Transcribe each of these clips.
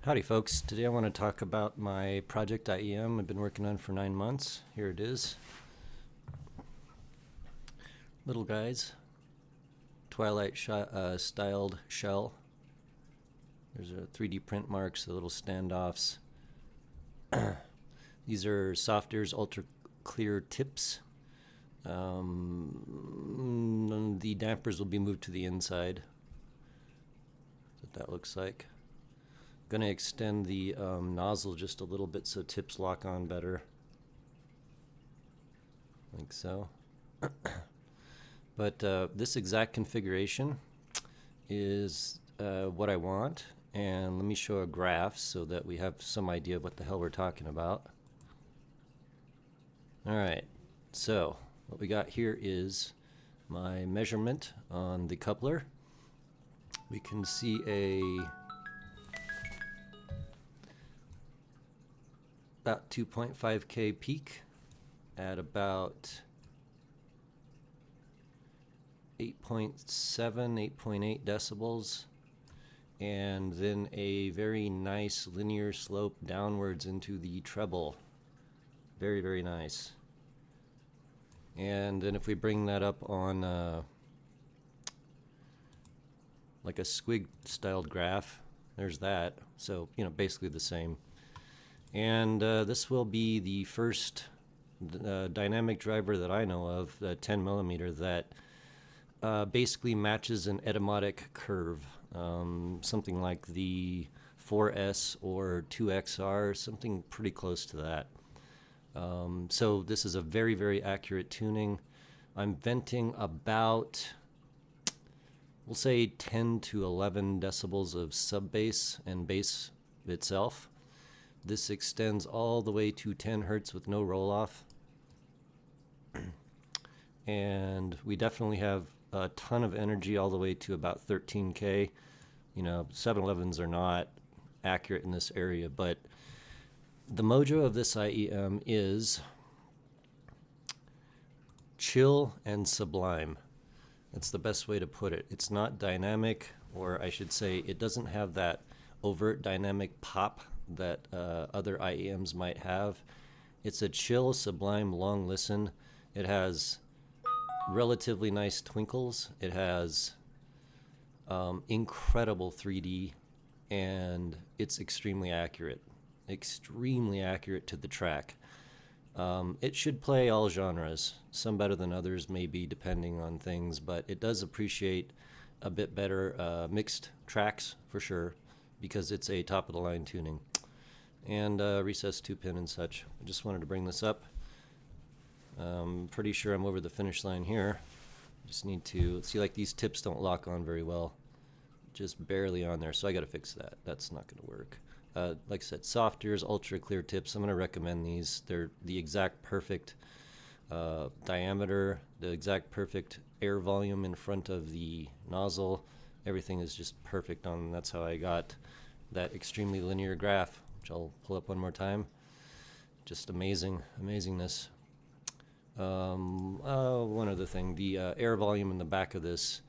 Howdy folks, today I want to talk about my project IEM I've been working on for 9 months. Here it is. Little guys, Twilight styled shell. There's a 3D print marks, the little standoffs. These are Soft Airs ultra clear tips. The dampers will be moved to the inside. That's what that looks like. Going to extend the nozzle just a little bit so tips lock on better, like so. But this exact configuration is what I want, and let me show a graph so that we have some idea of what the hell we're talking about. Alright, so what we got here is my measurement on the coupler. We can see about 2.5K peak at about 8.7, 8.8 decibels, and then a very nice linear slope downwards into the treble. Very, very nice. And then if we bring that up on like a squig styled graph, there's that. So, basically the same. And this will be the first dynamic driver that I know of, the 10 millimeter, that basically matches an edemotic curve, something like the 4S or 2XR, something pretty close to that. So this is a very, very accurate tuning. I'm venting about, we'll say 10 to 11 decibels of sub bass and bass itself. This extends all the way to 10 hertz with no roll off. And we definitely have a ton of energy all the way to about 13K. 711s are not accurate in this area, but the mojo of this IEM is chill and sublime. That's the best way to put it. It's not dynamic, or I should say it doesn't have that overt dynamic pop that other IEMs might have. It's a chill, sublime, long listen. It has relatively nice twinkles. It has incredible 3D, and it's extremely accurate to the track. It should play all genres, some better than others maybe depending on things, but it does appreciate a bit better mixed tracks for sure, because it's a top of the line tuning. And recessed 2-pin and such. I just wanted to bring this up. Pretty sure I'm over the finish line here. Just need to see, like, these tips don't lock on very well, just barely on there, so I gotta fix that. That's not gonna work. Like I said, Soft Airs ultra clear tips. I'm gonna recommend these. They're the exact perfect diameter, the exact perfect air volume in front of the nozzle. Everything is just perfect on them. That's how I got that extremely linear graph, which I'll pull up one more time. Just amazingness. One other thing, the air volume in the back of this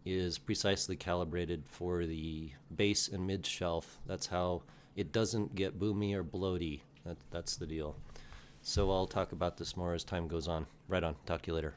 is precisely calibrated for the bass and mid shelf. That's how it doesn't get boomy or bloaty. That's the deal. So I'll talk about this more as time goes on. Right on. Talk to you later.